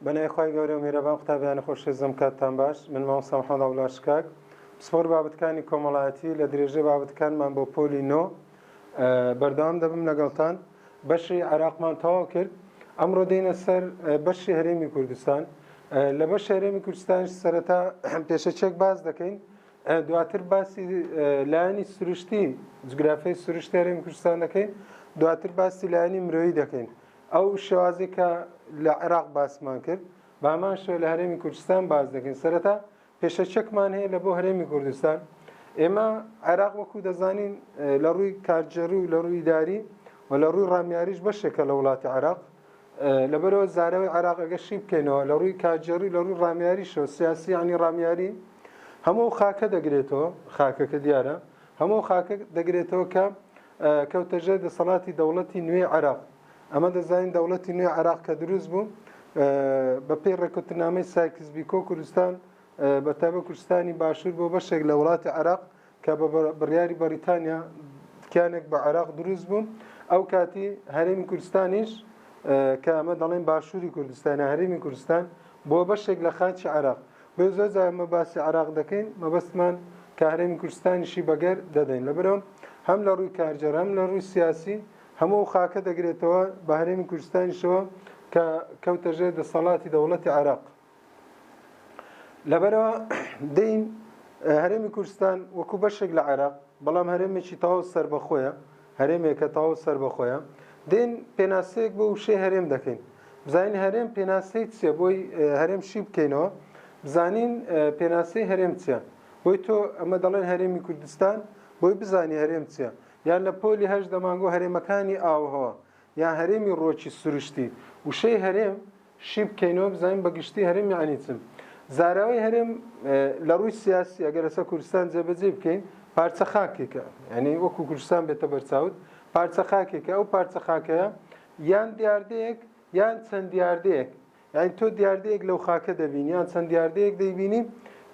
بنای خواهی گەورە و میرەبان قوتابیانی خۆشەویستم کاتتان باش. من مامۆستا محەممەد عەبدوڵاشکاک پسپۆر بابەتەکانی کۆمەڵایەتی لە درێژەی بابەتەکانمان بۆ پۆلی نۆ بەردەوام دەبم لەگەڵتان. بەشی عێراقمان تەواو کرد. ئەمڕۆ دێنە سەر بەشی هەرێمی کوردستان. لە بەشی هەرێمی کوردستانیش سەرەتا پێشەچێک باز دەکەین، دواتر باسی لایەنی سروشتی جوگرافیای سروشتی هەرێمی کوردستان دەکەین، دواتر باسی لایەنی مرۆیی دەکەین. ئەو شێوازی کە لە عێراق باسمان کرد بامان شێوە لە هەرێمی کوردستان باز دەکەین. سەرەتا پێشەچەکمان هەیە لە بۆ هەرێمی کوردستان. ئێمە عێراق وەکو دەزانین لە ڕووی کارجێڕی و لە ڕووی داری و لە ڕووی ڕامیاریش بەشێکە لە وڵاتی عێراق. لەبەرەوە زارەوەی عێراق ئەگە شی بکەینەوە لە ڕووی کارجێڕی لە ڕووی ڕامیاریشەوە سیاسی ینی ڕامیاری هەموو خاکە دەگرێتەوە، خاکەکە دیارە هەموو خاکە دەگرێتەوە کە کەوتەژێر دەسەڵاتی دەوڵەتی نوێی عێراق. ئەمە دەزانین دەوڵەتی نوێی عێراق کە دروست بوو بە پێی ڕێکوتنامەی سایکس بیکۆ کوردستان بەتایبەت کوردستانی باشوور بۆ بەشێک لە وڵاتی عێراق کە بە بڕیاری بەریتانیا تکیانێک بە عێراق دروست بوو. ئەو کاتی هەرێمی کوردستانیش کە ئەمە دەڵێن باشووری کوردستانە هەرێمی کوردستان بۆ بەشێک لە خاچی عێراق. بۆ زۆر جار ئەمە باسی عێراق دەکەین، مەبەستمان کە هەرێمی کوردستانیشی بەگەر دەدەین. لەبەرەوە هەم لە ڕووی کارجەر هەم لە ڕووی سیاسی هەموو خاکە دەگرێتەوە بە هەرێمی کوردستانیشەوە کە کەوتەژێر دەسەڵاتی دەوڵەتی عێراق. لەبەرەوە دەین هەرێمی کوردستان وەکو بەشێک لە عێراق، بەڵام هەرێمێکی تەواو سەربەخۆیە، هەرێمێکە تەواو سەربەخۆیە. دێن پێناسەیەک بۆ وشەی هەرێم دەکەین. بزانین هەرێم پێناسەی چییە؟ بۆی هەرێم شی بکەینەوە بزانین پێناسەی هەرێم چییە. بۆی تۆ ئەمە دەڵێن هەرێمی کوردستان، بۆی بزانی هەرێم چییە. یان لە پۆلی هەژ دەمانگۆ هەرێمەکانی ئاوهەوە یان هەرێمی ڕۆکی سروشتی. وشەی هەرێم شی بکەینەوە بزانین بەگشتی هەرێم یعنی چن. زاراوەی هەرێم لە ڕووی سیاسی ئەگەر لەسەر کوردستان جێبەجێ بکەین پارچە خاکێکە، یعنی وەکو کوردستان بێتە بەرچاوت پارچە خاکێکە. ئەو پارچە خاکەیە یان دیاردەیەک یان چەند دیاردەیەک، یعنی تۆ دیاردەیەک لەو خاکە دەبینی یان چەند دیاردەیەک دەیبینی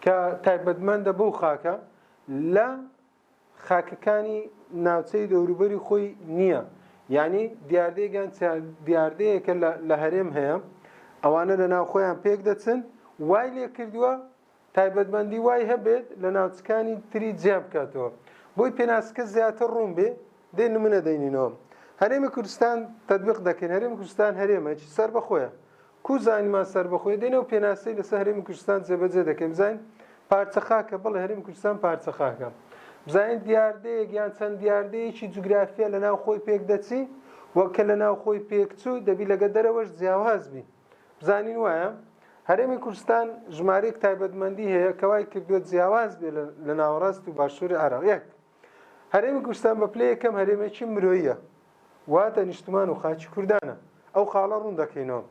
کە تایبەتمەندە بەو خاکە لە خاکەکانی ناوچەی دەوروبەری خۆی نییە. یعنی دیاردەیەک یان دیاردەیەکە لە هەرێم هەیە، ئەوانە لە ناو خۆیان پێک دەچن، وای لێ کردووە تایبەتمەندی وای هەبێت لە ناوچەکانی تری جیا بکاتەوە. بۆی پێناسکە زیاتر ڕوون بێ دێن نمونە دەینینەوە. هەرێمی کوردستان تەطبیق دەکەین. هەرێمی کوردستان هەرێمێکی سەربەخۆیە. کو زانیمان سەربەخۆیە دێنەوە پێناسەی لەسەر هەرێمی کوردستان جێبەجێ دەکەین. بزانین پارچە خاکە، بەڵێ هەرێمی کوردستان پارچە خاکە. بزانین دیاردەیەک یان چەند دیاردەیەکی جوگرافیە لە ناو خۆی پێک دەچی، وەکە لە ناو خۆی پێکچوو دەبی لەگە دەرەوەش جیاواز بی. بزانین وایە هەرێمی کوردستان ژمارەیەک تایبەتمەندی هەیە کە وای کردووە جیاواز بێ لە ناوەڕاست و باشووری عێراق. یەک هەرێمی کوردستان بە پلەی یەکەم هەرێمێکی مرۆییە، واتە نیشتمان و خاچی کوردانە. ئەو خاڵە ڕوون دەکەینەوە.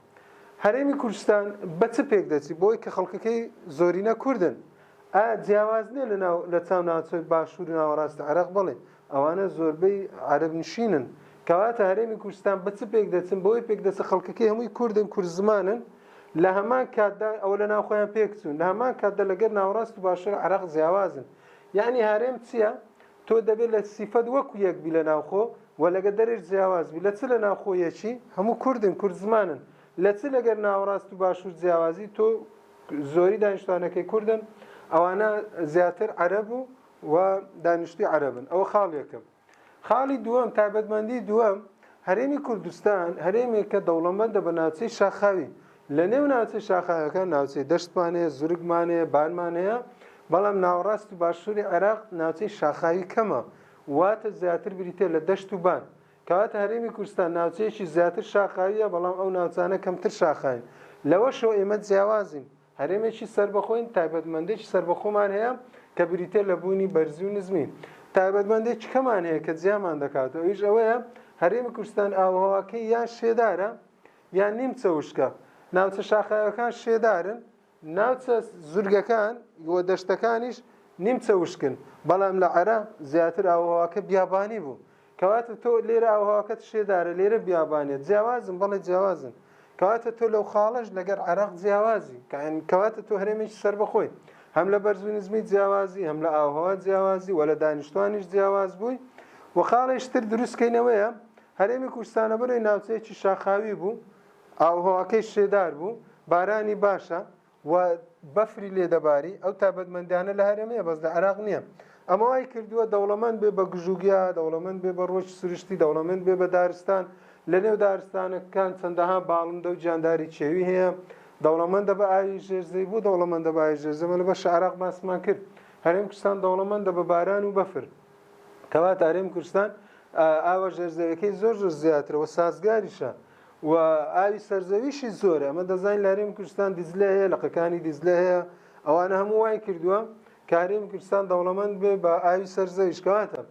هەرێمی کوردستان بە چ پێک دەچی؟ بۆی کە خەڵکەکەی زۆرینە کوردن. ئایا جیاواز نییە لە چاو ناوچەی باشووری ناوەڕاستی عێراق؟ بڵێ ئەوانە زۆربەی عەرەب نشینن. کەواتە هەرێمی کوردستان بە چ پێک دەچن؟ بۆی پێک دەچە خەڵکەکەی هەمووی کوردن، کورد زمانن. لە هەمان کاتدا ئەوە لە ناو خۆیان پێکچوون، لە هەمان کاتدا لەگەر ناوەڕاست و باشووری عێراق جیاوازن. یعنی هەرێم چییە؟ تۆ دەبێت لە سیفەت وەکو یەک بی لە ناوخۆ و لەگە دەرێش جیاواز بی. لە چ لە ناوخۆ یەکی؟ هەموو کوردن، کورد زمانن. لە چ لەگەر ناوەڕاست و باشوور جیاوازی؟ تۆ زۆری دانیشتوانەکەی کوردن، ئەوانە زیاتر عەرەب و دانیشتوی عەرەبن. ئەوە خاڵ یەکەم. خاڵی دووەم، تایبەتمەندی دووەم، هەرێمی کوردستان هەرێمێکە دەوڵەمەندە بە ناوچەی شاخاوی. لە نێو ناوچەی شاخاویەکان ناوچەی دەشتمان هەیە، زورگمان هەیە، بانمان هەیە، بەڵام ناوەڕاست و باشووری عێراق ناوچەی شاخاوی کەمە، واتە زیاتر بریتێ لە دەشت و بان. کەواتە هەرێمی کوردستان ناوچەیەکی زیاتر شاخاویە، بەڵام ئەو ناوچانە کەمتر شاخاوین. لەوەشەوە ئێمە جیاوازین، هەرێمێکی سەربەخۆین، تایبەتمەندێکی سەربەخۆمان هەیە کە بریتێ لە بوونی بەرزی و نزمی. تایبەتمەندێکی کەمان هەیە کە جیامان دەکاتەوە، ئەویش ئەوەیە هەرێمی کوردستان ئاوهەواکەی یان شێدارە یان نیمچە وشکە. ناوچە شاخاوەکان شێدارن، ناوچە زورگەکان و دەشتەکانیش نیمچە وشکن، بەڵام لە عێراق زیاتر ئاوهەواکە بیابانی بوو. کەواتە تۆ لێرە ئاوهەواکەت شێدارە، لێرە بیابانێت، جیاوازن، بەڵێ جیاوازن. کەواتە تۆ لەو خاڵەش لەگەر عێراق جیاوازی، کەواتە تۆ هەرێمێکی سەربەخۆی، هەم لە بەرز و نزمی جیاوازی، هەم لە ئاوهەوا جیاوازی و لە دانیشتوانیش جیاواز بووی. و خاڵێشتر دروستکەینەوەیە هەرێمی کوردستانە بەرەوەی ناوچەیەکی شاخاوی بوو، ئاوهەواکەی شێدار بوو، بارانی باشە و بەفری لێ دەباری ئەو تایبەتمەندیانە لە هەرێمەیە بەس لە عێراق نییە. ئەمە وای کردووە دەوڵەمەند بێ بە گژوگیا، دەوڵەمەند بێ بە ڕۆژ سروشتی، دەوڵەمەند بێ بە دارستان. لە نێو دارستانەکان چەندەها باڵندە و گیانداری چێوی هەیە. دەوڵەمەندە بە ئاوی ژێرزەی بوو، دەوڵەمەندە بە ئاوی ژێرزە لە بەشە عێراق باسمان کرد. هەرێم کوردستان دەوڵەمەندە بە باران و بەفر. کەواتە هەرێم کوردستان ئاوە ژێرزەویەکەی زۆر زیاترەوە سازگاریشە و ئاوی سەرزەویشی زۆرە. ئەمە دەزانین لە هەرێم کوردستان دیزلە هەیە، لەقەکانی دیزلە هەیە. ئەوانە هەموو وای کردووە کە هەرێمی کوردستان دەوڵەمەند بێ بە ئاوی سەرزەویش. کەواتە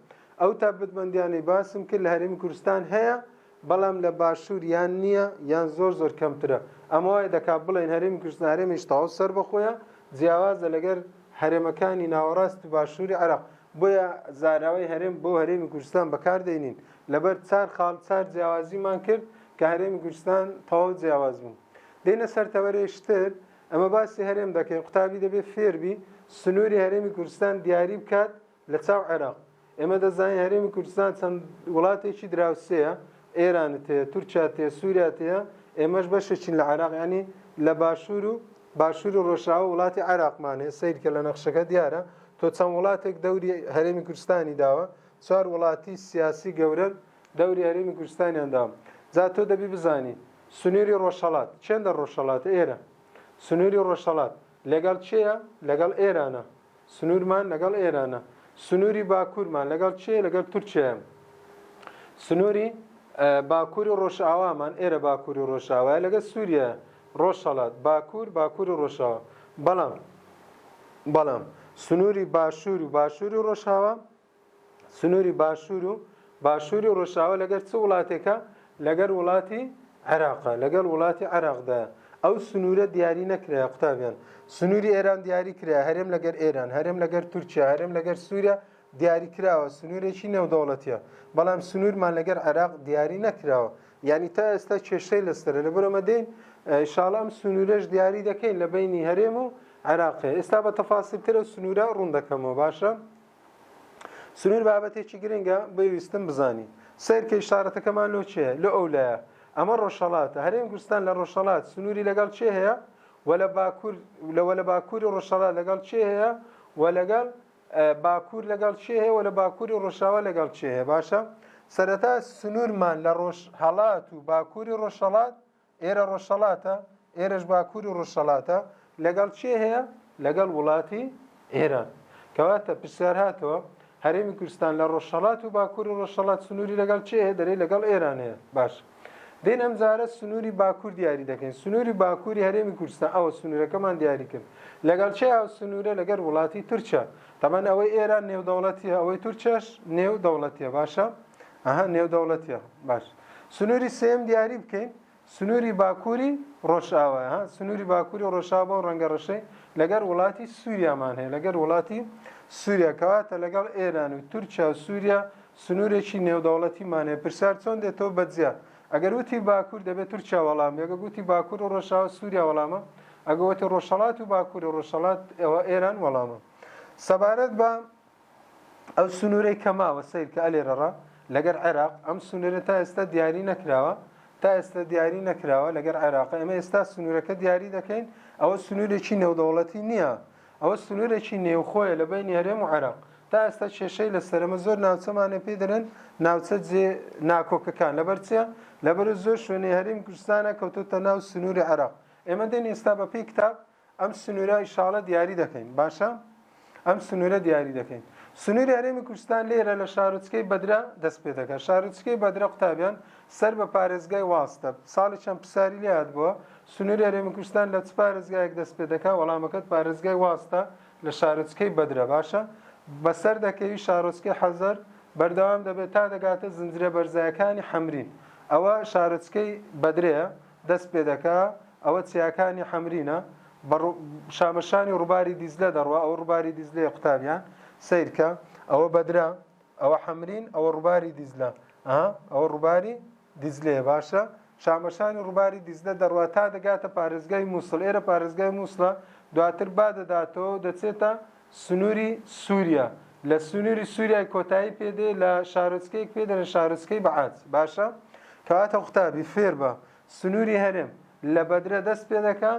ئەو تایبەتمەندیانەی باسم کرد لە هەرێمی کوردستان هەیە، بەڵام لە باشوور یان نییە یان زۆر کەمترە. ئەمە وای دەکات بڵێن هەرێمی کوردستان هەرێمیش تەواو سەر بەخۆیە، جیاوازە لەگەر هەرێمەکانی ناوەڕاست و باشووری عێراق. بۆیە زاراوەی هەرێم بۆ هەرێمی کوردستان بەکاردێنین لەبەر چار خاڵ چار جیاوازیمان کرد کە هەرێمی کوردستان تەواو جیاواز بوو. دێنە سەر تەوەرێشتر ئەمە باسی هەرێم دەکەین. قوتابی دەبێت فێربی سنووری هەرێمی کوردستان دیاری بکات لە چاو عێراق. ئێمە دەزانین هەرێمی کوردستان چەند وڵاتێکی دراوسەیە، ئێرانت هەیە، تورکیا هەیە، سووریا هەیە، ئێمەش بەشێکین لە عێراق، ینی لە باشوور و ڕۆژاوە وڵاتی عێراقمان هەیە. سەیرکە لە نەخشەکە دیارە تۆ چەند وڵاتێک دەوری هەرێمی کوردستانی داوە، چوار وڵاتی سیاسی گەورە دەوری هەرێمی کوردستانیان داوە. جا تۆ دەبی بزانی سنووری ڕۆژهەڵات چەندە ڕۆژهەڵاتە ئێرە. سنووری ڕۆژهەڵات لەگەڵ چێیە؟ لەگەڵ ئێرانە. سنوورمان لەگەڵ ئێرانە. سنووری باکوورمان لەگەڵ چێ؟ لەگەڵ تورکیایە. سنووری باکووری ڕۆژئاوامان ئێرە باکووری ڕۆژئاوایە لەگەڵ سووریە. ڕۆژهەڵات باکووری ڕۆژئاوا. بەڵام سنووری باشوور و باشووری ڕۆژئاوا، سنووری باشووری ڕۆژئاوا لەگەر چ وڵاتێکە؟ لەگەر وڵاتی عێراقە، لەگەر وڵاتی عێراقدایە. ئەو سنوورە دیاری نەکرایە قوتابیان. سنووری ئێران دیاری کرایە، هەرێم لەگەر ئێران، هەرێم لەگەر تورکیا، هەرێم لەگەر سووریا دیاری کراوە. سنوورێکی نێودەوڵەتیە، بەڵام سنوورمان لەگەر عێراق دیاری نەکراوە. یعنی تا ئێستا کێشەی لەسەرە. لەبەر ئەمە دێن ئینشاڵڵا ئەم سنوورەش دیاری دەکەین لە بینی هەرێم و عێراقی. ئێستا بە تەفاسیلترە سنوورە ڕوون دەکەمەوە. باشە؟ سنوور بابەتێکی گرنگە بەویستم بزانی. سەیرکە ئیشارەتەکەمان لۆ چێە؟ لە ئەولایە. ئەمە ڕۆژهەڵاتە. هەرێمی کوردستان لە ڕۆژهەڵات سنووری لەگەڵ چێ هەیە؟ وە لە باکووری ڕۆژهەڵات لەگەڵ چێ هەیە؟ وە لەگەڵ باکوور لەگەڵ چێ هەیە؟ وە لە باکووری ڕۆژاوا لەگەڵ چێ هەیە؟ باشە؟ سەرەتا سنوورمان لە ڕۆژهەڵات و باکووری ڕۆژهەڵات، ئێرە ڕۆژهەڵاتە، ئێرەش باکووری ڕۆژهەڵاتە، لەگەڵ چێ هەیە؟ لەگەڵ وڵاتی ئێران. کەواتە پرسیار هاتەوە هەرێمی کوردستان لە ڕۆژهەڵات و باکووری ڕۆژهەڵات سنووری لەگەڵ چێ هەیە؟ دەرێ لەگەڵ ئێران هەیە. باش. دێن ئەم جارە سنووری باکوور دیاری دەکەین. سنووری باکووری هەرێمی کوردستان ئەوە سنوورەکەمان دیاری کرد. لەگەڵ چێ ئەو سنوورە؟ لەگەر وڵاتی تورکیا. تەمان ئەوەی ئێران نێودەوڵەتیە، ئەوەی تورکیاش نێودەوڵەتیە. باشە؟ نێودەوڵەتیە. باش. سنووری سێم دیاری بکەین. سنووری باکووری ڕۆژئاوا. سنووری باکووری ڕۆژئاوا بۆ ڕەنگە ڕەشەی لەگەر وڵاتی سووریامان هەیە، لەگەر وڵاتی سووریا. کەواتە لەگەڵ ئێران و تورکیا و سووریا سنوورێکی نێودەوڵەتیمان هەیە. پرسیار چۆن دێتەوە بەجیا؟ ئەگەر وتی باکوور دەبێت تورکیا وەڵام، ئەگەر گوتی باکوور و ڕۆژئاوا سووریا وەڵامە، ئەگەر وتی ڕۆژهەڵات و باکووری ڕۆژهەڵات ئەوە ئێران وەڵامە. سەبارەت بە ئەو سنوورەی کە ماوە سەیرکە ئەلێرەڕا لەگەر عێراق، ئەم سنوورە تا ئێستا دیاری نەکراوە لەگەر عێراقە. ئێمە ئێستا سنوورەکە دیاری دەکەین. ئەوە سنوورێکی نێودەوڵەتی نییە، ئەوە سنوورێکی نێوخۆیە لە بینی هەرێم و عێراق. تا ئێستا کێشەی لەسەرمە زۆر ناوچەمانە پێ دەرێن ناوچە جێ ناکۆکەکان. لەبەر چییە؟ لەبەر زۆر شوێنەی هەرێمی کوردستانە کەوتوتە ناو سنووری عێراق. ئێمە دێن ئێستا بە پێی کتاب ئەم سنوورە ئینشاڵڵا دیاری دەکەین. باشە؟ ئەم سنوورە دیاری دەکەین. سنووری هەرێمی کوردستان لێرە لە شارۆچکەی بەدرا دەست پێ دەکات. شارۆچکەی بەدرا قوتابیان سەر بە پارێزگای واستە. ساڵی چەند پرسیاری لێ هات بووە سنووری هەرێمی کوردستان لە چ پارێزگایەک دەست پێ دەکات؟ وەڵامەکەت پارێزگای واستە لە شارۆچکەی بەدرا. باشە؟ بەسەر دەکەوی شارۆچکەی حەزەر بەردەوام دەبێت تا دەگاتە زنجرە بەرزایەکانی حەمرین. ئەوە شارۆچکەی بەدرەیە دەست پێ دەکات. ئەوە چیاکانی حەمرینە. شامەشانی ڕووباری دیزلە دەڕوا. ئەو ڕووباری دیزلەیە قوتابیان سیرکە. ئەوە بەدرا، ئەوە حەمرین، ئەوە ڕووباری دیزلە. ئەوە ڕووباری دیزلەیە. باشە؟ شامەشانی ڕووباری دیزلە دەڕوا تا دەگاتە پارێزگای مووسڵ. ئێرە پارێزگای مووسڵە دواتر با دەداتەوە دەچێتە سنووری سووریا. لە سنووری سووریای کۆتایی پێدێ لە شارۆچکەیەک پێدەن شارۆچکەی بەعاج. باشە؟ کەواتە قوتابی فێر بە سنووری هەرێم لە بەدرە دەست پێ دەکا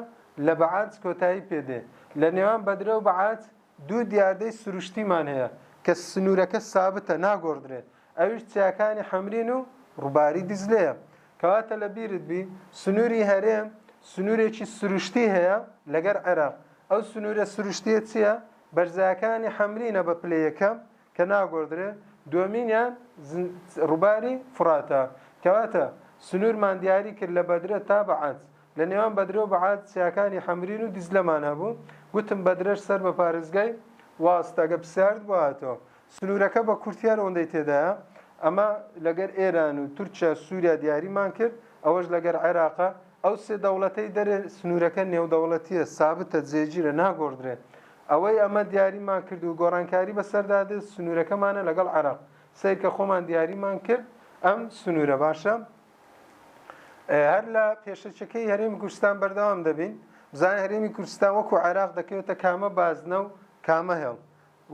لە بەعات کۆتایی پێدێ لە نێوان بەدرە و بەعات دوو دیاردەی سروشتیمان هەیە کە سنوورەکە سابتە ناگۆڕدرێت ئەویش چیاکانی حەمرین و ڕووباری دیزلەیە کەواتە لە بیرت بی سنووری هەرێم سنوورێکی سروشتی هەیە لەگەر عێراق ئەو سنوورە سروشتیە چییە؟ بەرزایەکانی حەمرینە بە پلە یەکەم کە ناگۆڕدرێت دووەمینیان ڕووباری فراتە کەواتە سنوورمان دیاری کرد لە بەدرە تا بەعات لە نێوان بەدرە و بەعات چیاکانی حەمرین و دیزلەمان هەبوو گوتم بەدرەش سەر بە پارێزگای واستەگە پرسیارت بۆ هاتەوە سنوورەکە بە کورتیار ئەوەندەی تێدایە ئەمە لەگەر ئێران و تورکیا سووریا دیاریمان کرد ئەوەش لەگەر عێراقە ئەو سێ دەوڵەتەی دەرێ سنوورەکە نێودەوڵەتیە سابتە جێگیرە ناگۆڕدرێت ئەوەی ئەمە دیاریمان کرد و گۆڕانکاری بەسەردادێت سنوورەکەمانە لەگەڵ عێراق سیر کە خۆمان دیاریمان کرد ئەم سنوورە باشە هەر لە پێشەچەکەی هەرێمی کوردستان بەردەوام دەبین بزانین هەرێمی کوردستان وەکو عێراق دەکەوێتە کامە بازنە و کامە هێڵ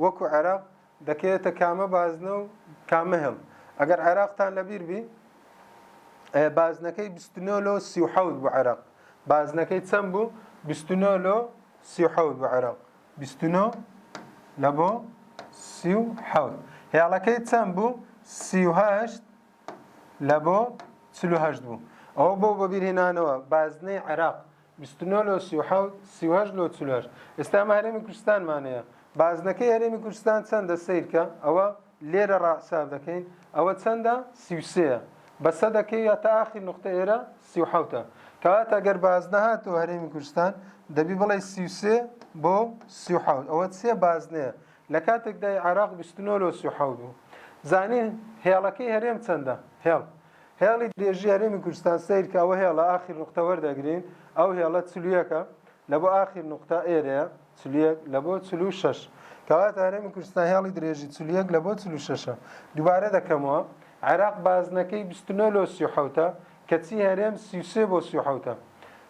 وەکو عێراق دەکەوێتە کامە بازنە و کامە هێڵ ئەگەر عێراقتان لەبیر بی بازنەکەی 29/37 بوو عێراق بازنەکەی چەند بوو 29/37 بوو عێراق 29 لە بۆ 37 هێڵەکەی چەند بوو 38 لە بۆ 48 بوو ئەوە بۆ بەبیرهێنانەوە بازنەی عێراق 29/37 38/48 ئێستا ئەمە هەرێمی کوردستانمانەیە بازنەکەی هەرێمی کوردستان چەندە سیرکە ئەوە لێرە ڕاحساب دەکەین ئەوە چەندە 33ە بەسە دەکەی یا تا ئاخر نقطە ئێرە 37ە کەواتە ئەگەر بازنە هاتەوە هەرێمی کوردستان دەبی بڵێ 33 بۆ 37 ئەوە چێ بازنەیە لە کاتێکدای عێراق 29/37 بوو زانین هێڵەکەی هەرێم چەندە هێڵی درێژی هەرێمی کوردستان سیر کە ئەوە هێڵە ئاخر نقطە وەردەگرین ئەو هێڵە 40ەکە لە بۆ ئاخر نقطە ئێرەیە 40 لە بۆ 46 کەواتە هەرێمی کوردستان هێڵی درێژی 40 لە بۆ 46ە دووبارە دەکەمەوە عێراق بازنەکەی 29/37 کە چی هەرێم 33 بۆ 37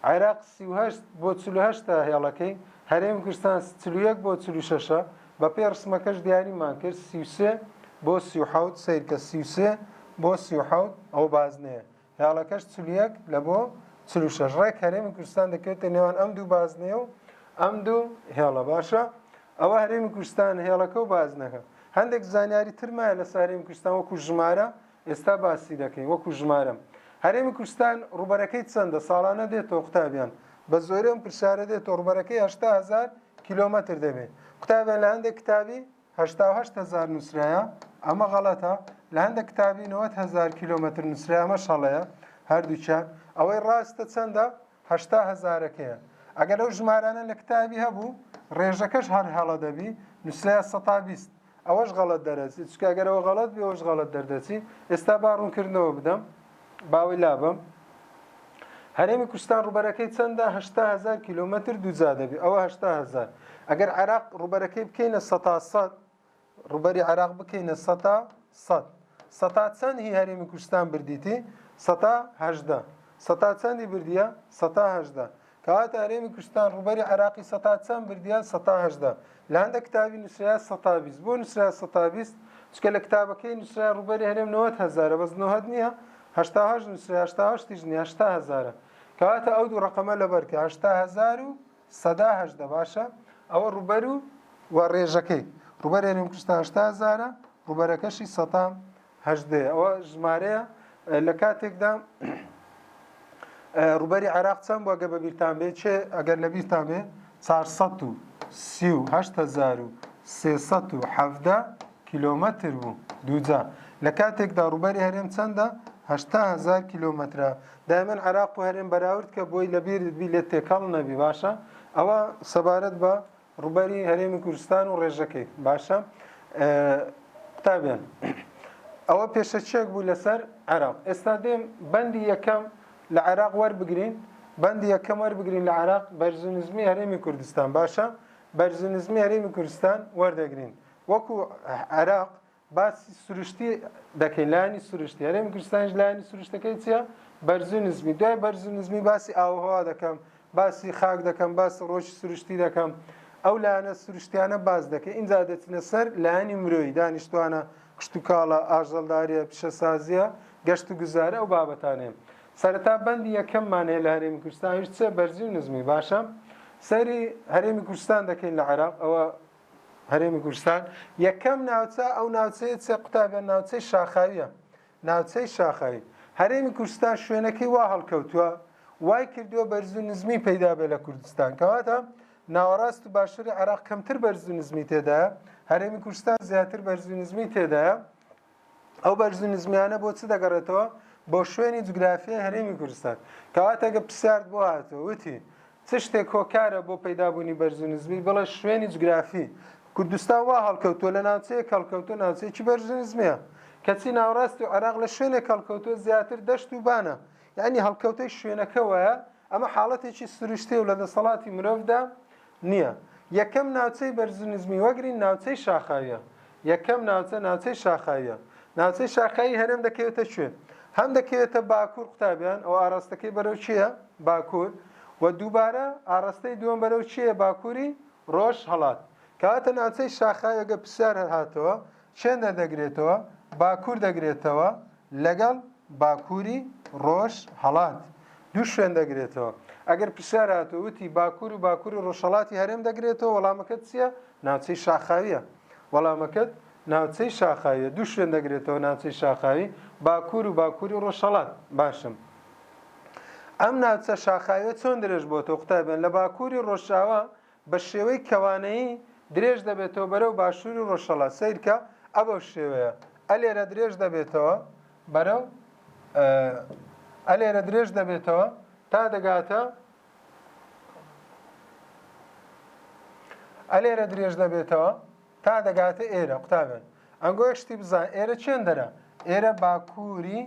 عێراق 38 بۆ 48 هێڵەکەی هەرێمی کوردستان 41 بۆ 46 بە پێ ڕسمەکەش دیاریمان کرد 33 بۆ 37 سیر کە 33 بۆ 37 ئەو بازنەیە هێڵەکەش 41 لە بۆ 46 ڕێک هەرێمی کوردستان دەکەوێتە نێوان ئەم دوو بازنەیە و ئەم دوو هێڵە باشە ئەوە هەرێمی کوردستان هێڵەکە و بازنەکە هەندێک زانیاری ترمایە لە هەرێمی کوردستان وەکو ژمارە ئێستا باسی دەکەین وەکو ژمارە هەرێمی کوردستان ڕووبەرەکەی چەندە ساڵانە دێتەوە قوتابیان بە زۆرەم پرسیارە دێتەوە ڕووبەرەکەی 80000 کیلۆمەتر دەبێت قوتابیان لە هەندێک کتابی 88000 نووسرایە ئەمە غەڵەتە لە هەندێک کتابی 90000 کیلۆمەتر نووسرای ئەمە شەڵەیە هەردووچیان ئەوەی ڕاستە چەندە 80000ەکەیە ئەگەر ئەو ژمارانە لە کتابی هەبوو ڕێژەکەش هەر هەڵە دەبی نووسرای 120 ئەوەش غەڵەت دەرەچێت چونکە ئەگەر ئەوە غەڵەت بێ ئەوەش غەڵەت دەردەچی ئێستا باڕوونکردنەوە بدەم باوی لابم هەرێمی کوردستان ڕووبەرەکەی چەندە 80000 کیلۆمەتر دووجا دەبی ئەوە 80000 ئەگەر عێراق ڕووبەرەکەی بکەینە 100 ڕووبەری عێراق بکەینە 100 چەند هی هەرێمی کوردستان بردیتی 118 چەندی بردیە 118 کەواتە هەرێمی کوردستان ڕووبەری عێراقی 100 چەند بردیە 118 لە هەندێک کتابی نووسرای 120 بۆ نووسرای 120 چکە لە کتابەکەی نووسرای ڕووبەری هەرێم 90000 بەس 9 نییە 88 نووسرای 88 نییە 80000 کەواتە ئەو دوو ڕقەمە لەبەرکە 80000 و 118 باشە ئەوە ڕووبەر و ڕێژەکەی ڕووبەری هەرێمی کوردستان 80000 ڕووبەرەکەشی 118 ئەوە ژمارەیە لە کاتێکدا ڕووبەری عێراق چەند بووە گە بەبیرتان بێت چێ ئەگەر لەبیرتان بێ 4373 کیلۆمەتر بوو دووجا لە کاتێکدا ڕووبەری هەرێم چەندە 80000 کیلۆمەترە دایمەن عێراق و هەرێم بەراورد کە بۆی لەبیرت بی لێ تێکەڵ نەبی باشە ئەوە سەبارەت بە ڕووبەری هەرێمی کوردستان و ڕێژەکەی باشە قوتابیان ئەوە پێشەچێک بوو لەسەر عێراق ئێستا دێم بەندی یەکەم لە عێراق وەربگرین بەندی یەکەم وەربگرین لە عێراق بەرزنزمی هەرێمی کوردستان باشە بەرزنزمی هەرێمی کوردستان وەردەگرین وەکو عێراق باسی سروشتی دەکەین لایانی سروشتی هەرێمی کوردستانش لایانی سروشتەکەی چییە بەرزنزمی دوای بەرزنزمی باسی ئاوهەوا دەکەم باسی خاک دەکەم باسی ڕۆژی سروشتی دەکەم ئەو لایەنە سروشتیانە باز دەکەین اینجا دەچنە سەر لایانی مرۆیی دانیشتوانە کشت و کاڵە ئاژەڵداریە پیشەسازیە گەشت و گوزارە ئەو بابەتانەیە سەرەتا بەندی یەکەممان هەیە لە هەرێمی کوردستان هیچ چێ بەرزی و نزمی باشە سەری هەرێمی کوردستان دەکەین لە عێراق ئەوە هەرێمی کوردستان یەکەم ناوچە ئەو ناوچەیە چێ قوتابیان ناوچەی شاخاویە ناوچەی شاخاوی هەرێمی کوردستان شوێنەکەی وا هەڵکەوتووە وای کردووە بەرز و نزمی پەیدا بێ لە کوردستان کەواتە ناوەڕاست و باشووری عێراق کەمتر بەرز و نزمی تێدایە هەرێمی کوردستان زیاتر بەرز و نزمی تێدایە ئەو بەرز و نزمیانە بۆ چ دەگەڕێتەوە بۆ شوێنی جوگرافیای هەرێمی کوردستان کەواتە ئەگە پرسیارت بۆ هاتەوە وتی چ شتێک هۆکارە بۆ پەیدابوونی بەرز و نزمی بڵێ شوێنی جوگرافی کوردستان وا هەڵکەوتووە لە ناوچەیەک هەڵکەوتووە ناوچەیەکی بەرز و نزمیە کەچی ناوەڕاستی و عێراق لە شوێنێک هەڵکەوتووە زیاتر دەشت و بانە یعنی هەڵکەوتەی شوێنەکەوەیە ئەمە حاڵەتێکی سروشتێ و لە دەسەڵاتی مرۆڤدا نییە یەکەم ناوچەی بەرز و نزمی وەگرین ناوچەی شاخاویە یەکەم ناوچەی شاخاویە ناوچەی شاخایی هەرێم دەکەوێتە کوێ هەم دەکەوێتە باکوور قوتابیان ئەو ئاراستەکەی بەرەو چییە باکوور و دووبارە ئاراستەی دووەم بەرەو چییە باکووری ڕۆژ هەڵات کەواتە ناوچەی شاخاوێگە پرسیار هاتەوە چێندە دەگرێتەوە باکوور دەگرێتەوە لەگەڵ باکووری ڕۆژ هەڵات دوو شوێن دەگرێتەوە ئەگەر پرسیار هاتەوە وتی باکوور و باکووری ڕۆژهەڵاتی هەرێم دەگرێتەوە وەڵامەکەت چییە ناوچەی شاخاویە وەڵامەکەت ناوچەی شاخاویە دوو شوێن دەگرێتەوە ناوچەی شاخاوی باکوور و باکووری ڕۆژهەڵات باشم ئەم ناوچە شاخاویە چۆن درێژ بۆتەوە قوتابیان لە باکووری ڕۆژاوە بە شێوەی کەوانەیی درێژ دەبێتەوە بەرەو باشووری ڕۆژهەڵات سیرکە ئەبە شێوەیە ئەلێرە درێژ دەبێتەوە بەرەو ئەلێرە درێژ دەبێتەوە تا دەگاتە ئەلێرە درێژ دەبێتەوە تا دەگاتە ئێرە قوتابیان ئەنگۆ یەکشتی بزان ئێرە چێندەرە ئێرە باکووری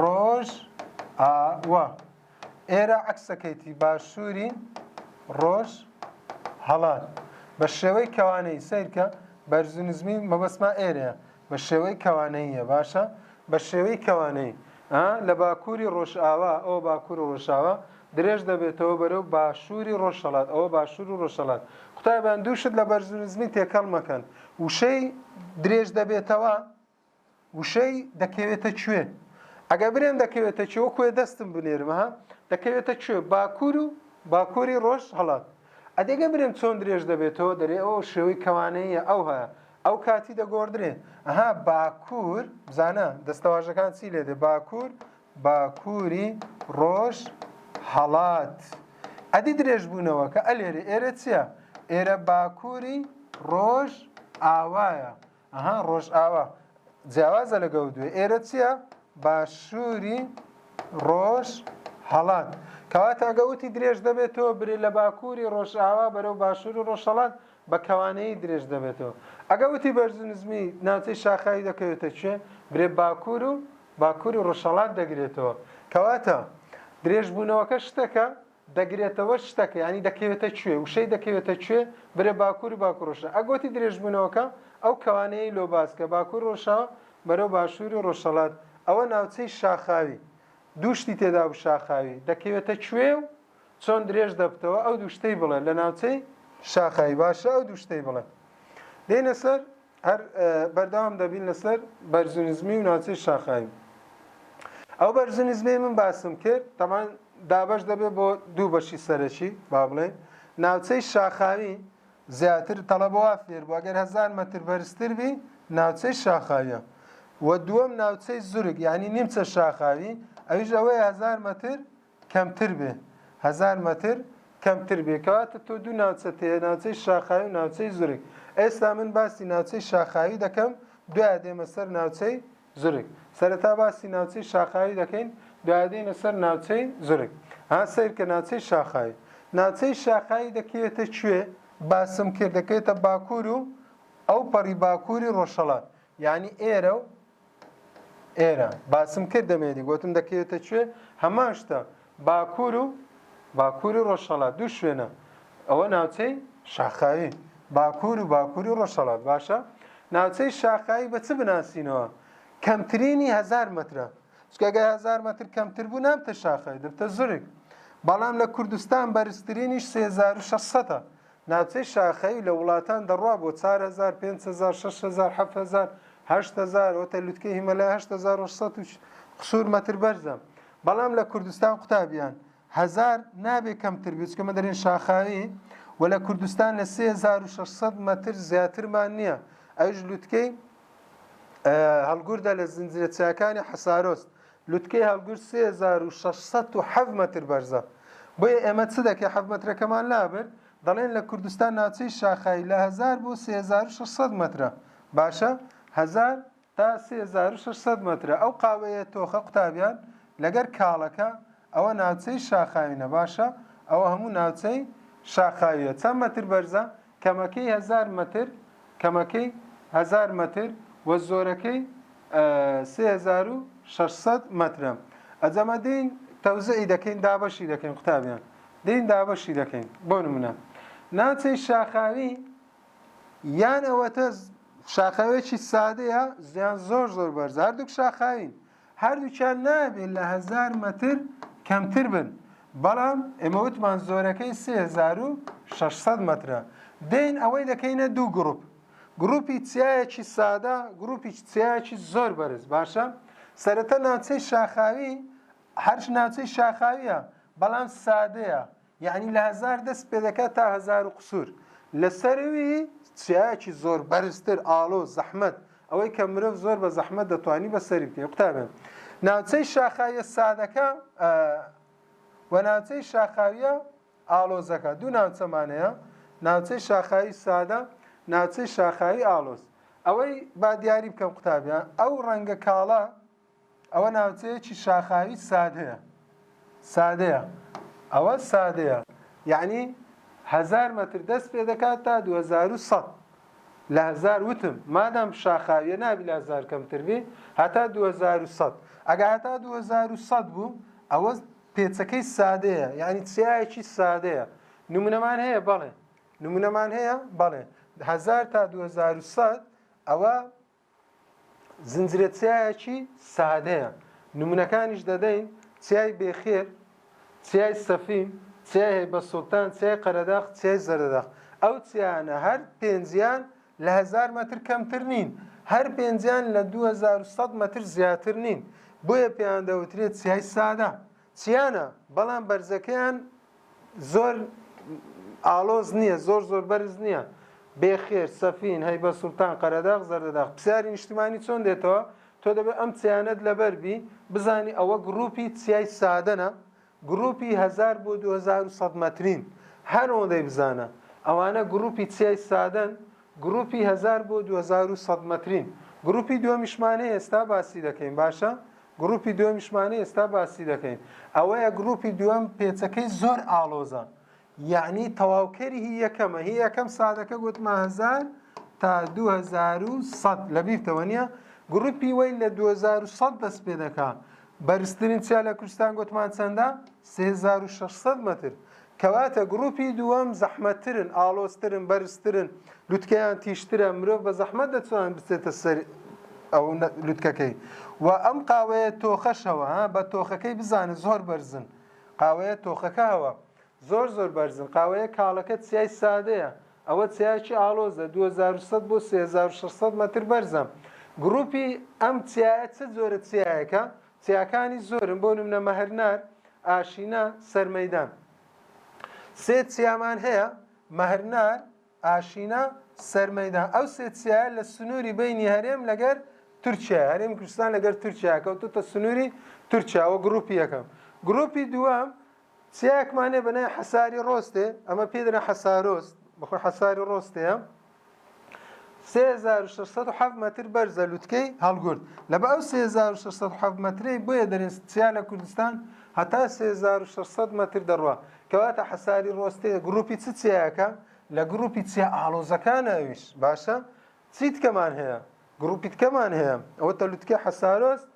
ڕۆژ ئاوە ئێرە عەکسەکەیتی باشووری ڕۆژ هەڵات بە شێوەی کەوانەی سیرکە بەرز و نزمی مەبەسما ئێرەیە بە شێوەی کەوانەییە باشە بە شێوەی کەوانەی لە باکووری ڕۆژئاوا ئەو باکووری ڕۆژاوە درێژ دەبێتەوە بەرەو باشووری ڕۆژهەڵات ئەوە باشووری ڕۆژهەڵات قوتابیان دووشت لە بەرز و نزمی تێکەڵ مەکەن وشەی درێژ دەبێتەوە وشەی دەکەوێتە کوێ ئەگە برێن دەکەوێتە کوێ وەکوێ دەستم بنێرم دەکەوێتە کوێ باکوور و باکووری ڕۆژ هەڵات ئەدەگە برێن چۆن درێژ دەبێتەوە دەرێ ئەو شێوەی کەوانەیە ئەو هەیە ئەو کاتی دەگۆڕدرێ باکوور بزانە دەستەواژەکان چی لێدێ باکوور باکووری ڕۆژ هەڵات ئەدی درێژ بوونەوە کە ئەلێرە ئێرە چییە ئێرە باکووری ڕۆژ ئاوایە ڕۆژ ئاوا جیاوازە لەگەڵ دوێ ئێرە چییە باشووری ڕۆژ هەڵات کەواتە ئەگەوتی درێژ دەبێتەوە برێ لە باکووری ڕۆژ ئاوا بەرەو باشووری ڕۆژ هەڵات بە کەوانەیە درێژ دەبێتەوە ئەگەوتی بەرز و نزمی ناوچەی شاخاوی دەکەوێتە کوێ برێ باکوور و باکووری ڕۆژهەڵات دەگرێتەوە کەواتە درێژ بوونەوەکە شتەکە دەگرێتەوە شتەکە ینی دەکەوێتە کوێ وشەی دەکەوێتە کوێ برێ باکوور و باکوور ڕۆژە ئەگوتی درێژ بوونەوەکە ئەو کەوانەیە لۆ باسکە باکوور ڕۆژاوە بەرەو باشووری ڕۆژهەڵات ئەوە ناوچەی شاخاوی دووشتی تێدا و شاخاوی دەکەوێتە کوێ و چۆن درێژ دەبتەوە ئەو دووشتەی بڵێ لە ناوچەی شاخاوی باشە ئەو دووشتەی بڵێ دێنە سەر هەر بەردەوام دەبین لەسەر بەرز و نزمی و ناوچەی شاخاوی ئەو بەرز و نزمی من باسم کرد تەمان دابەش دەبێت بۆ دوو بەشی سەرەکی با بڵێن ناوچەی شاخاوی زیاتر تەڵەبەوە فێر بوو ئەگەر 1000 مەتر بەرزتر بی ناوچەی شاخاویە و دووەم ناوچەی زورگ یعنی نیمچە شاخاوی ئەویش ئەوەیە 1000 مەتر کەمتر بێ 1000 مەتر کەمتر بێ کەواتە تۆ دوو ناوچە تەیە ناوچەی شاخاوی و ناوچەی زورگ ئێستا من باسی ناوچەی شاخاوی دەکەم دوای دێمە سەر ناوچەی زورگ سەرەتا باسی ناوچەی شاخاوی دەکەین دوای دێنە سەر ناوچەی زورگ سیر کە ناوچەی شاخاوی ناوچەی شاخاوی دەکەوێتە کوێ باسم کرد دەکەوێتە باکوور و ئەو پەڕی باکووری ڕۆژهەڵات یعنی ئێرە و ئێرە باسم کرد دەمێنی گوتم دەکەوێتە کوێ هەمان شتە باکوور و باکووری ڕۆژهەڵات دوو شوێنە ئەوە ناوچەی شاخاوی باکوور و باکووری ڕۆژهەڵات باشە ناوچەی شاخاوی بە چ بناسینەوە کەمترینی 1000 مەترە چکەگە 1000 مەتر کەمتر بوو نامتە شاخاوی دەبتە زورگ بەڵام لە کوردستان بەرزترینیش 3600 ناوچەی شاخاوی لە وڵاتان دەڕوا بۆ 4000 5000 6000 7000 8000 وەتە لوتکەی هیمەلای 8600 قسوور مەتر بەرزە بەڵام لە کوردستان قوتابیان هزار نابێ کەمتر بێت چکە مەدەرێن شاخاوی و لە کوردستان لە 3600 مەتر زیاترمان نییە. ئەوش لوتکەی هەڵگوردا لە زنجیرەچیەکانی حەسارۆست لوتکەی هەڵگر 3607 مەتر بەرزە. بۆیە ئێمە چ دەکەی 7 مەترەکەمان لابر دەڵێن لە کوردستان ناوچەی شاخایی لە 1000 بۆ 3600 مەترە. باشە 1000 تا 3600 مەترە. ئەو قاوەیە تۆخە قوتابیان لەگەر کاڵەکە ئەوە ناوچەی شاخاوینە. باشە ئەوە هەموو ناوچەی شاخاویە. چەند مەتر بەرزە؟ کەمەکەی 1000 مەتر، کەمەکەی 1000 مەتر و زۆرەکەی 3600 مەترە. ئەجەمە دین تەوزعی دەکەین، دابەشی دەکەین قوتابیان، دین دابەشی دەکەین. بۆ نمونە ناوچەی شاخاوی یان ئەوەتە شاخاوێکی سادەیە زیان زۆر زۆر بەرزە. هەردووک شاخاوین، هەردووچیان نابێت لە 1000 مەتر کەمتر بن، بەڵام ئێمە وتمان زۆرەکەی 3600 مەترە. دین ئەوەی دەکەینە دوو گروپ، گروپی چیایەکی سادە، گروپی چیایەکی زۆر بەرز. باشە سەرەتا ناوچەی شاخاوی هەر ناوچەی شاخاویە بەڵام سادەیە، یعنی لە 1000 دەست پێ دەکات تا 1000 و قسوور. لە سەروی چیایەکی زۆر بەرزتر ئاڵۆ زەحمەت، ئەوەی کە مرۆڤ زۆر بە زەحمەت دەتوانی بەسەری بکەی. قوتابێن ناوچەی شاخاویە سادەکە و ناوچەی شاخاویە ئاڵۆزەکە دوو ناوچەمانەیە، ناوچەی شاخاوی سادە، ناوچەی شاخاوی ئاڵۆز. ئەوەی با دیاری بکەم قوتابیان ئەو ڕەنگە کاڵە ئەوە ناوچەیەکی شاخاوی سادەیە، سادەیە، ئەوە سادەیە، یعنی 1000 مەتر دەست پێ دەکات تا 2100. لە 1000 وتم مادام شاخاویە نابی لە 1000 کەمتر بێ هەتا 2100. ئەگە هەتا 2100 بوو ئەوە پێچەکەی سادەیە، یعنی چیایەکی سادەیە. نمونەمان هەیە؟ بەڵێ نمونەمان هەیە، بەڵێ 1000 تا 2100 ئەوە زنجیرەچیایەکی سادەیە. نمونەکانیش دەدەین چیای بێخێر، چیای سەفین، چیای هەیبەسوڵتان، چیای قەرەداغ، چیای زەردەداغ. ئەو چیانە هەر پێنجیان لە 1000 مەتر کەمتر نین، هەر پێنجیان لە 2100 مەتر زیاتر نین. بۆیە پێیان دەوترێت چیای سادە. چیانە بەڵام بەرزەکەیان زۆر ئاڵۆز نییە، زۆر زۆر بەرز نییە. بێخێر، سەفین، هەیبەسوڵتان، قەرەداغ، زەردەداغ. پرسیاری نیشتیمانی چۆن دێتەوە؟ تۆ دەبێت ئەم چیانەت لەبەربی بزانی ئەوە گروپی چیای سادەنە، گروپی 1000 بۆ 2100 مەترین. هەر ئەوەندەی بزانە ئەوانە گروپی چیای سادەن، گروپی 1000 بۆ 2100 مەترین. گروپی دووەمیشمانەی ئێستا باسی دەکەین. باشە گروپی دووەمیشمانەی ئێستا باسی دەکەین. ئەوەیە گروپی دووەم پێچەکەی زۆر ئاڵۆزە، یعنی تەواوکەری هی یەکەمە. هی یەکەم سادەکە گوتمە 1000 تا 2100 لەبیرتەوە نییە. گروپی وەی لە 2100 دەست پێ دەکات. بەرزترین چیا لە کوردستان گوتمان چەندە؟ 3600 مەتر. کەواتە گروپی دووەم زەحمەتترن، ئاڵۆزترن، بەرزترن، لوتکەیان تیشترە، مرۆڤ بە زەحمەت دەتوانێت بچێتە سەر ئەو لوتکەکەی. و ئەم قاوەیە تۆخەشەوە بە تۆخەکەی بزانە زۆر بەرزن. قاوەیە تۆخەکەوە زۆر زۆر بەرزن. قاوەیە کاڵەکە چیای سادەیە، ئەوە چیایکی ئاڵۆزە، 2100 بۆ 3600 مەتر بەرزە. گروپی ئەم چیایە چه جۆرە چیایەکە؟ چیاکانی زۆرن. بۆ نمونە مەهرنار، ئاشینە، سەرمەیدان. سێ چیامان هەیە: مەهرنار، ئاشینە، سەرمەیدان. ئەو سێ چیایە لە سنووری بینی هەرێم لەگەر تورکیا، هەرێمی کوردستان لەگەر تورکیا کەوتوتە سنووری تورکیا. ئەوە گروپی یەکەم. گروپی دووەم چیاکمانێ بەنای حەساری ڕۆستێ، ئەمە پێ دەڵێن حەسارۆست، بەخۆی حەساری ڕۆستەیە. 3607 مەتر بەرزە لوتکەی هەڵگورد. لەبە ئەو 3607 مەترەی بۆیە دەرێن چیا لە کوردستان هەتا 3600 مەتر دەڕوا. کەواتە حەساری ڕۆستەیە. گروپی چ چیایەکە؟ لە گروپی چیا ئاڵۆزەکانە ئەویش. باشە چیت کەمان هەیە؟ گروپی تکەمان هەیە. ئەوەتە لوتکەی حەسارۆست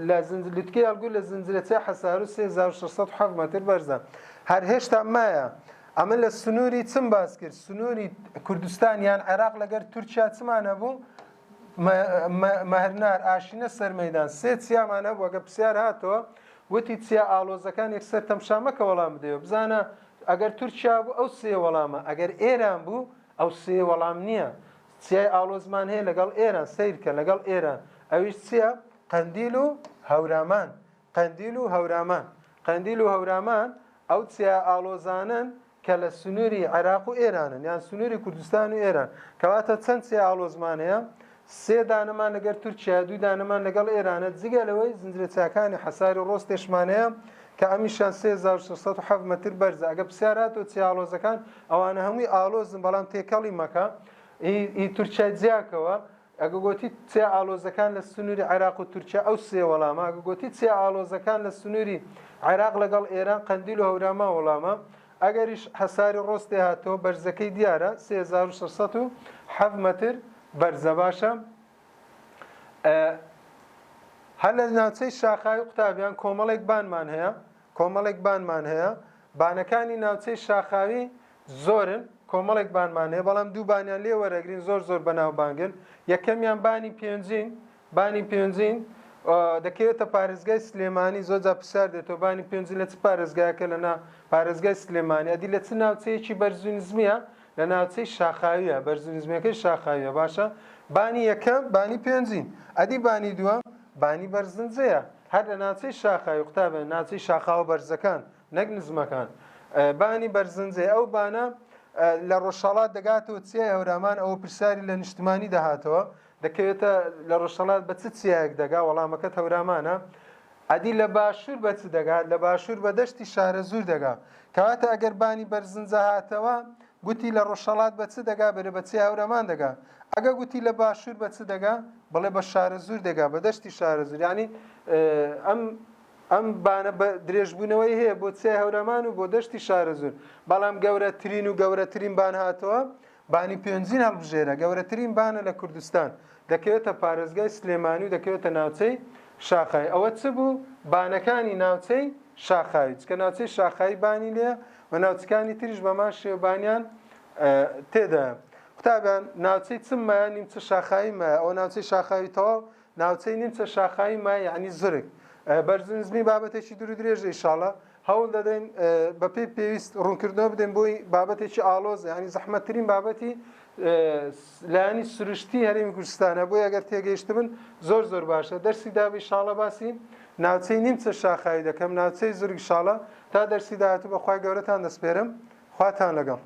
لە لوتکەی هەڵگورد لە زنجیرەچیای حەسارۆست 3607 مەتر بەرزە. هەر هێشتا مایە ئەمە لە سنووری چم باس کرد؟ سنووری کوردستان یان عێراق لەگەر تورکیا چمانە بوو؟ مەهرنار، ئاشینە، سەرمەیدان. سێ چیامانە بوو. ئەگە پرسیار هاتەوە وتی چیا ئاڵۆزەکان یەکسەر تەمشامەکە وەڵام بدەوە. بزانە ئەگەر تورکیا بوو ئەو سێ وەڵامە، ئەگەر ئێران بوو ئەو سێ وەڵام نییە. چیای ئاڵۆزمان هەیە لەگەڵ ئێران، سیرکە لەگەڵ ئێران. ئەویش چییە؟ قەندیل و هەورامان. قەندیل و هەورامان قەندیل و هەورامان ئەو چیا ئاڵۆزانن کە لە سنووری عێراق و ئێرانن یان سنووری کوردستان و ئێران کەواتە چەند چیا ئاڵۆزمان هەیە 3 دانەمان لەگەر تورکیا 2 دانەمان لەگەڵ ئێرانە جگە لەوەی زنجیرە چاکانی حەساری ڕۆستێشمان هەیە کە ئەمیشان 3607 مەتر بەرزە ئەگە پرسیاراتەوە چیا ئاڵۆزەکان ئەوانە هەمووی ئاڵۆزن بەڵام تێکەڵی مەکە ئی تورکیا جیاکەوە ئەگە گوتی چیا ئاڵۆزەکان لە سنووری عێراق و تورکیا ئەو 3 وەڵامە ئەگە گوتی چیا ئاڵۆزەکان لە سنووری عێراق لەگەڵ ئێران قەندیل و هەوراما وەڵامە ئەگەریش حەساری ڕۆستێ هاتەوە بەرزەکەی دیارە 3607 مەتر بەرزە باشە هەر لە ناوچەی شاخاوی قوتابیان کۆمەڵێک بانمان هەیە بانەکانی ناوچەی شاخاوی زۆرن کۆمەڵێک بانمان هەیە بەڵام 2 بانیان لێ وەرەگرین زۆر بەناوبانگن یەکەمیان بانی پێنجین دەکەوێتە پارێزگای سلێمانی زۆرجار پرسیار دێتەوە بانی پێنجین لە چ پارێزگایەکە لەنا پارێزگای سلێمانی ئەدی لە چ ناوچەیەکی بەرزونیزمیە لە ناوچەی شاخاویە بەرزونیزمیەکەی شاخاویە باشە بانی یەکەم بانی پێنجین ئەدی بانی دووەم بانی بەرزنجەیە هەر لە ناوچەی شاخاوی قوتابە ناوچەی شاخاوە بەرزەکان نەک نزمەکان بانی بەرزنجەیە ئەو بانە لە ڕۆژهەڵات دەگاتەوە چیای هەورامان ئەوە پرسیاری لە نیشتمانی دەهاتەوە دەکەوێتە لە ڕۆژهەڵات بە چ چیایەک دەگا وەڵامەکەت هەورامانە ئەدی لە باشوور بە چ دەگات لە باشوور بە دەشتی شارەزوور دەگا کەواتە ئەگەر بانی بەرزنجە هاتەوە گوتی لە ڕۆژهەڵات بە چ دەگا بەرە بە چیای هەورامان دەگا ئەگە گوتی لە باشوور بە چ دەگا بڵێ بە شارەزوور دەگا بە دەشتی شارەزوور یعنی ئەم بانە درێژبوونەوەی هەیە بۆ چیای هەورامان و بۆ دەشتی شارەزوور بەڵام گەورەترین بان هاتەوە بانی پێنجین هەڵبژێرە گەورەترین بانە لە کوردستان دەکەوێتە پارێزگای سلێمانی و دەکەوێتە ناوچەی شاخای ئەوە چ بوو بانەکانی ناوچەی شاخاوی چکە ناوچەی شاخایی بانی لێ و ناوچەکانی تریش بەمان شێوبانیان تێدا قوتابیان ناوچەی چممایە نیمچە شاخاییمە ئەوە ناوچەی شاخاویتەوە ناوچەی نیمچە شاخاییمە یعنی زرگ بەرزنزمی بابەتێکی دوور درێژە ئینشاڵڵا هەوڵ دەدەین بە پێی پێویست ڕوونکردنەوە بدەین بۆی بابەتێکی ئاڵۆز ینی زەحمەتترین بابەتی لایانی سروشتی هەرێمی کوردستانە بۆی ئەگەر تێگەیشت بن زۆر باشە دەرسی دابێ ئینشاڵڵا باسی ناوچەی نیمچە شاخاوی دەکەم ناوچەی زرگ ئینشاڵڵا تا دەرسی داهاتوو بەخوای گەورەتان دەسپێرم خواتان لەگەڵ